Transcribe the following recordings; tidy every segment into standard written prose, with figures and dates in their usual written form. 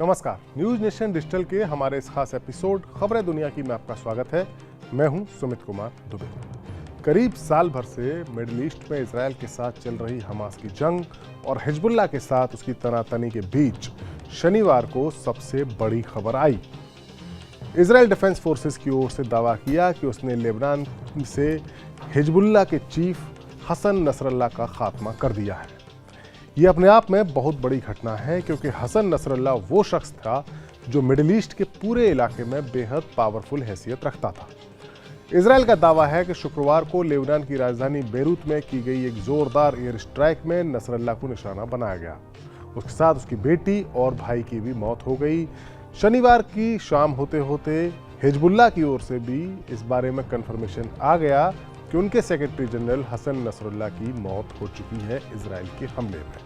नमस्कार, news nation digital के हमारे इस खास एपिसोड खबरें दुनिया की में आपका स्वागत है। मैं हूं सुमित कुमार दुबे। करीब साल भर से मिडिल ईस्ट में इजराइल के साथ चल रही हमास की जंग और हिजबुल्लाह के साथ उसकी तनातनी के बीच शनिवार को सबसे बड़ी खबर आई। इजराइल डिफेंस फोर्सेस की ओर से दावा किया कि उसने लेबनान से हिजबुल्लाह के चीफ हसन नसरल्लाह का खात्मा कर दिया है। यह अपने आप में बहुत बड़ी घटना है क्योंकि हसन नसरल्लाह वो शख्स था जो मिडिल ईस्ट के पूरे इलाके में बेहद पावरफुल हैसियत रखता था। इजराइल का दावा है कि शुक्रवार को लेबनान की राजधानी बेरूत में की गई एक जोरदार एयर स्ट्राइक में नसरल्लाह को निशाना बनाया गया। उसके साथ उसकी बेटी और भाई की भी मौत हो गई। शनिवार की शाम होते होते हिजबुल्लाह की ओर से भी इस बारे में कंफर्मेशन आ गया कि उनके सेक्रेटरी जनरल हसन नसरल्लाह की मौत हो चुकी है इजराइल के हमले में।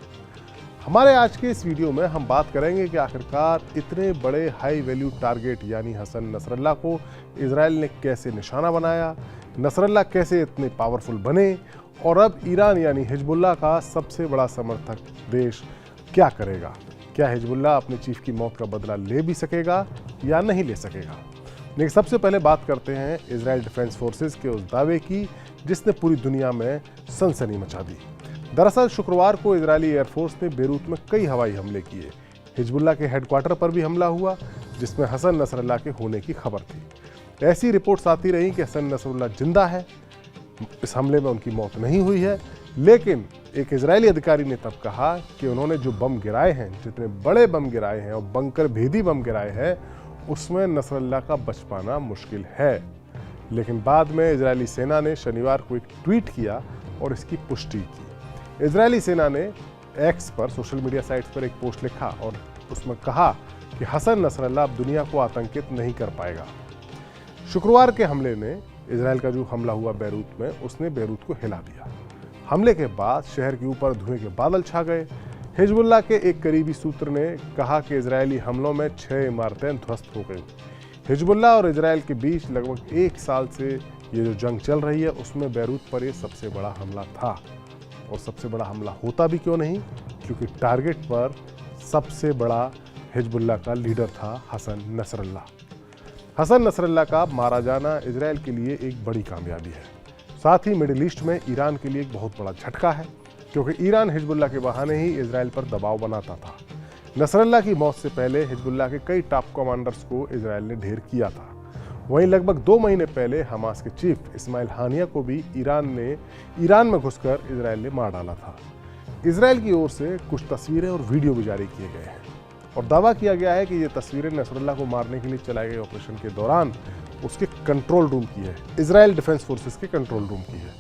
हमारे आज के इस वीडियो में हम बात करेंगे कि आखिरकार इतने बड़े हाई वैल्यू टारगेट यानी हसन नसरल्लाह को इजराइल ने कैसे निशाना बनाया, नसरल्लाह कैसे इतने पावरफुल बने और अब ईरान यानी हिजबुल्लाह का सबसे बड़ा समर्थक देश क्या करेगा। क्या हिजबुल्लाह अपने चीफ की मौत का बदला ले भी सकेगा या नहीं ले सकेगा। लेकिन सबसे पहले बात करते हैं इजराइल डिफेंस फोर्सेस के उस दावे की जिसने पूरी दुनिया में सनसनी मचा दी। दरअसल शुक्रवार को इजरायली एयरफोर्स ने बेरूत में कई हवाई हमले किए। हिजबुल्लाह के हेडक्वार्टर पर भी हमला हुआ जिसमें हसन नसरल्लाह के होने की खबर थी। ऐसी रिपोर्ट्स आती रही कि हसन नसरल्लाह जिंदा है, इस हमले में उनकी मौत नहीं हुई है। लेकिन एक इजरायली अधिकारी ने तब कहा कि उन्होंने जो बम गिराए हैं, जितने बड़े बम गिराए हैं और बंकर भेदी बम गिराए हैं, उसमें नसरल्लाह का बच पाना मुश्किल है। लेकिन बाद में इजरायली सेना ने शनिवार को एक ट्वीट किया और इसकी पुष्टि की। इजरायली सेना ने एक्स पर सोशल मीडिया साइट्स पर एक पोस्ट लिखा और उसमें कहा कि हसन नसरल्लाह अब दुनिया को आतंकित नहीं कर पाएगा। शुक्रवार के हमले ने इजराइल का जो हमला हुआ बेरूत में, उसने बेरूत को हिला दिया। हमले के बाद शहर के ऊपर धुएं के बादल छा गए। हिजबुल्लाह के एक करीबी सूत्र ने कहा कि इजरायली हमलों में 6 इमारतें ध्वस्त हो गई। हिजबुल्लाह और इजराइल के बीच लगभग 1 साल से ये जो जंग चल रही है उसमें बेरूत पर ये सबसे बड़ा हमला था। और सबसे बड़ा हमला होता भी क्यों नहीं, क्योंकि टारगेट पर सबसे बड़ा हिजबुल्लाह का लीडर था हसन नसरल्लाह। हसन नसरल्लाह का मारा जाना इजराइल के लिए एक बड़ी कामयाबी है। साथ ही मिडिल ईस्ट में ईरान के लिए एक बहुत बड़ा झटका है क्योंकि ईरान हिजबुल्लाह के बहाने ही इजराइल पर दबाव बनाता था। नसरल्लाह की मौत से पहले हिजबुल्लाह के कई टॉप कमांडर्स को इजराइल ने ढेर किया था। वहीं लगभग 2 महीने पहले हमास के चीफ इस्माइल हानिया को भी ईरान में घुसकर इजराइल ने मार डाला था। इजराइल की ओर से कुछ तस्वीरें और वीडियो भी जारी किए गए हैं और दावा किया गया है कि ये तस्वीरें नसरल्लाह को मारने के लिए चलाए गए ऑपरेशन के दौरान उसके कंट्रोल रूम की है, इजराइल डिफेंस फोर्सेस के कंट्रोल रूम की है।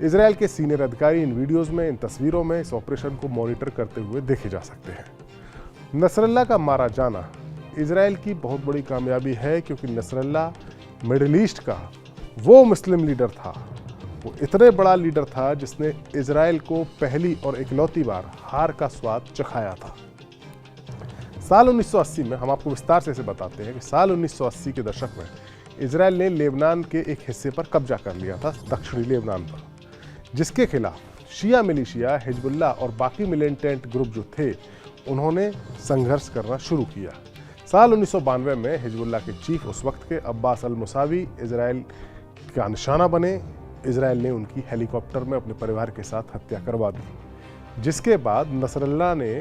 इजराइल के सीनियर अधिकारी इन वीडियोस में, इन तस्वीरों में इस ऑपरेशन को मॉनिटर करते हुए देखे जा सकते हैं। नसरल्लाह का मारा जाना इजराइल की बहुत बड़ी कामयाबी है क्योंकि नसरल्लाह मिडिल ईस्ट का वो मुस्लिम लीडर था, वो इतने बड़ा लीडर था जिसने इजराइल को पहली और इकलौती बार हार का स्वाद चखाया था। साल 1980 में, हम आपको विस्तार से इसे बताते हैं कि साल 1980 के दशक में इजराइल ने लेबनान के एक हिस्से पर कब्जा कर लिया था, दक्षिणी लेबनान पर, जिसके खिलाफ शिया मिलिशिया, हिजबुल्लाह और बाकी मिलिटेंट ग्रुप जो थे उन्होंने संघर्ष करना शुरू किया। साल 1992 में हिजबुल्लाह के चीफ उस वक्त के अब्बास अल मुसावी इजराइल का निशाना बने। इजराइल ने उनकी हेलीकॉप्टर में अपने परिवार के साथ हत्या करवा दी, जिसके बाद नसरल्लाह ने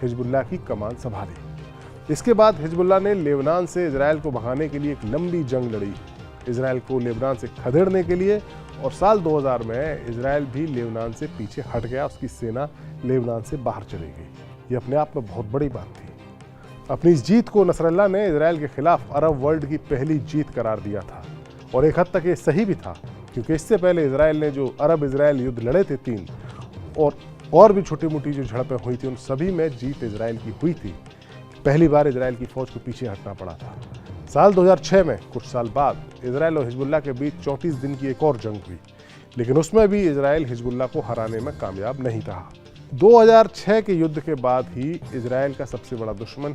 हिजबुल्लाह की कमान संभाली। इसके बाद हिजबुल्लाह ने लेबनान से इजराइल को भगाने के लिए एक लंबी जंग लड़ी, इजराइल को लेबनान से खदेड़ने के लिए। और साल 2000 में इजराइल भी लेबनान से पीछे हट गया, उसकी सेना लेबनान से बाहर चली गई। ये अपने आप में बहुत बड़ी बात थी। अपनी इस जीत को नसरल्लाह ने इजराइल के खिलाफ अरब वर्ल्ड की पहली जीत करार दिया था और एक हद तक ये सही भी था क्योंकि इससे पहले इजराइल ने जो अरब इजराइल युद्ध लड़े थे 3 और भी छोटी मोटी जो झड़पें हुई थी उन सभी में जीत इजराइल की हुई थी। पहली बार इजराइल की फौज को पीछे हटना पड़ा था। साल 2006 में, कुछ साल बाद, इजराइल और हिजबुल्लाह के बीच 34 दिन की एक और जंग हुई, लेकिन उसमें भी इजराइल हिजबुल्लाह को हराने में कामयाब नहीं रहा। 2006 के युद्ध के बाद ही इजराइल का सबसे बड़ा दुश्मन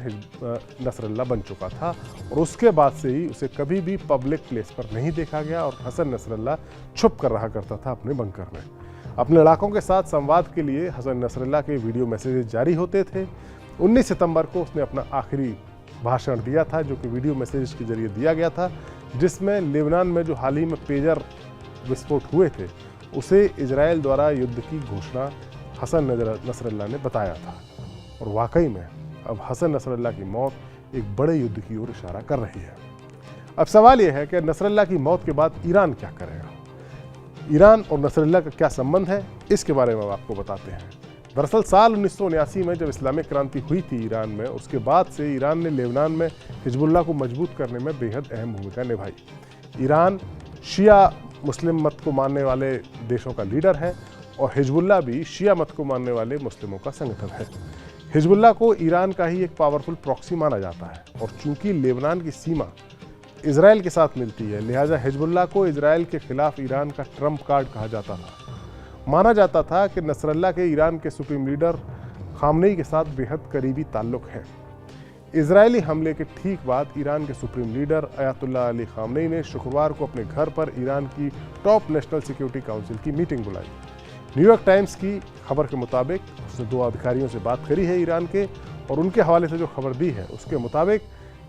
नसरल्लाह बन चुका था और उसके बाद से ही उसे कभी भी पब्लिक प्लेस पर नहीं देखा गया और हसन नसरल्लाह छुप कर रहा करता था अपने बंकर में। अपने लड़ाकों के साथ संवाद के लिए हसन नसरल्लाह के वीडियो मैसेजेस जारी होते थे, 19 सितंबर को उसने अपना आखिरी भाषण दिया था, जो कि वीडियो मैसेज के जरिए दिया गया था, जिसमें लेबनान में जो हाल ही में पेजर विस्फोट हुए थे उसे इजराइल द्वारा युद्ध की घोषणा हसन नसरल्लाह ने बताया था। और वाकई में अब हसन नसरल्लाह की मौत एक बड़े युद्ध की ओर इशारा कर रही है। अब सवाल यह है कि नसरल्लाह की मौत के बाद ईरान क्या करेगा। ईरान और नसरल्लाह का क्या संबंध है, इसके बारे में आपको बताते हैं। दरअसल साल 1979 में जब इस्लामिक क्रांति हुई थी ईरान में, उसके बाद से ईरान ने लेबनान में हिजबुल्लाह को मजबूत करने में बेहद अहम भूमिका निभाई। ईरान शिया मुस्लिम मत को मानने वाले देशों का लीडर है और हिजबुल्लाह भी शिया मत को मानने वाले मुस्लिमों का संगठन है। हिजबुल्लाह को ईरान का ही एक पावरफुल प्रॉक्सी माना जाता है और चूंकि लेबनान की सीमा इजराइल के साथ मिलती है, लिहाजा हिजबुल्लाह को इजराइल के खिलाफ ईरान का ट्रम्प कार्ड कहा जाता था। माना जाता था कि नसरल्लाह के ईरान के सुप्रीम लीडर खामनेई के साथ बेहद करीबी ताल्लुक है। इजरायली हमले के ठीक बाद ईरान के supreme leader Ayatollah Ali Khamenei ने शुक्रवार को अपने घर पर ईरान की टॉप नेशनल सिक्योरिटी काउंसिल की मीटिंग बुलाई। न्यूयॉर्क टाइम्स की खबर के मुताबिक उसने 2 अधिकारियों से बात करी है ईरान के, और उनके हवाले से जो खबर दी है उसके मुताबिक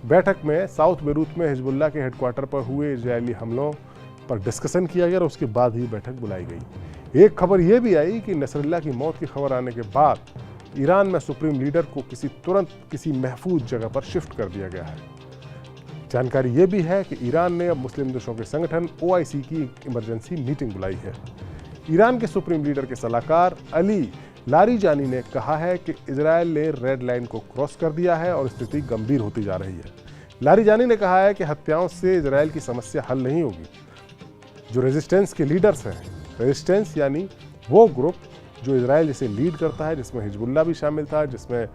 बैठक में साउथ बेरूत में हिजबुल्लाह के हेडक्वार्टर पर हुए इजरायली हमलों पर डिस्कशन किया गया और उसके बाद ही बैठक बुलाई गई। एक खबर यह भी आई कि नसरल्लाह की मौत की खबर आने के बाद ईरान में सुप्रीम लीडर को तुरंत किसी महफूज जगह पर शिफ्ट कर दिया गया है। जानकारी यह भी है कि ईरान ने अब मुस्लिम देशों के संगठन OIC की इमरजेंसी मीटिंग बुलाई है। ईरान के सुप्रीम लीडर के सलाहकार अली लारीजानी ने कहा है कि इजरायल ने रेड लाइन को क्रॉस कर दिया है और स्थिति गंभीर होती जा रही है। लारीजानी ने कहा है कि हत्याओं से इजरायल की समस्या हल नहीं होगी। जो रेजिस्टेंस के लीडर्स हैं, रेजिस्टेंस यानी वो ग्रुप जो इजरायल जिसे लीड करता है, जिसमें हिजबुल्लाह भी शामिल था, जिसमें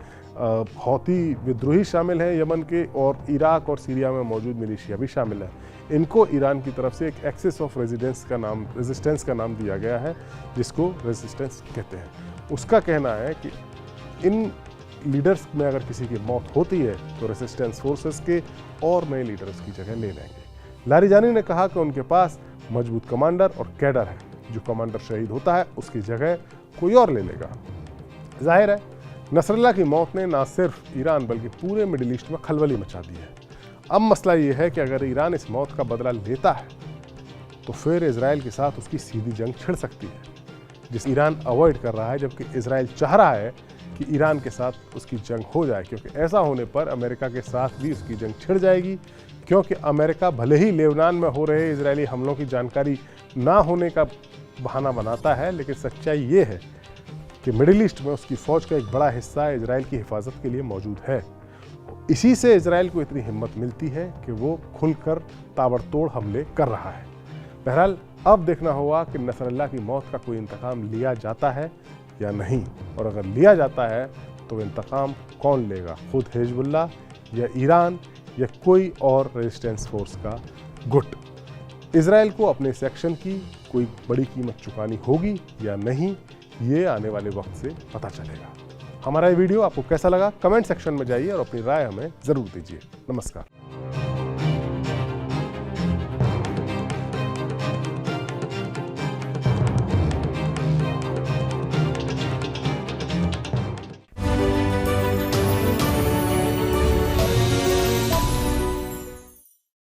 हौती विद्रोही शामिल हैं यमन के, और इराक और सीरिया में मौजूद मिलिशिया भी शामिल है। इनको ईरान की तरफ से एक एक्सिस ऑफ रेजिस्टेंस का नाम दिया गया है, जिसको रेजिस्टेंस कहते हैं। उसका कहना है कि इन लीडर्स में अगर किसी की मौत होती है तो रेजिस्टेंस फोर्सेस के और नए लीडर्स की जगह ले लेंगे। लारीजानी ने कहा कि उनके पास मजबूत कमांडर और कैडर है। जो कमांडर शहीद होता है उसकी जगह कोई और ले लेगा। जाहिर है नसरल्लाह की मौत ने न सिर्फ ईरान बल्कि पूरे मिडिल ईस्ट में खलबली मचा दी है। अब मसला ये है कि अगर ईरान इस मौत का बदला लेता है तो फिर इजराइल के साथ उसकी सीधी जंग छिड़ सकती है, जिसे ईरान अवॉइड कर रहा है, जबकि इजराइल चाह रहा है कि ईरान के साथ उसकी जंग हो जाए, क्योंकि ऐसा होने पर अमेरिका के साथ भी उसकी जंग छिड़ जाएगी। क्योंकि अमेरिका भले ही लेबनान में हो रहे इजरायली हमलों की जानकारी ना होने का बहाना बनाता है, लेकिन सच्चाई ये है कि मिडिल ईस्ट में उसकी फौज का एक बड़ा हिस्सा इजराइल की हिफाजत के लिए मौजूद है। इसी से इजराइल को इतनी हिम्मत मिलती है कि वो खुलकर ताबड़तोड़ हमले कर रहा है। बहरहाल अब देखना होगा कि नसरल्लाह की मौत का कोई इंतकाम लिया जाता है या नहीं, और अगर लिया जाता है तो इंतकाम कौन लेगा, खुद हिजबुल्लाह या ईरान या कोई और रेजिस्टेंस फोर्स का गुट। इजराइल को अपने इस एक्शन की कोई बड़ी कीमत चुकानी होगी या नहीं, ये आने वाले वक्त से पता चलेगा। हमारा ये वीडियो आपको कैसा लगा, कमेंट सेक्शन में जाइए और अपनी राय हमें ज़रूर दीजिए। नमस्कार।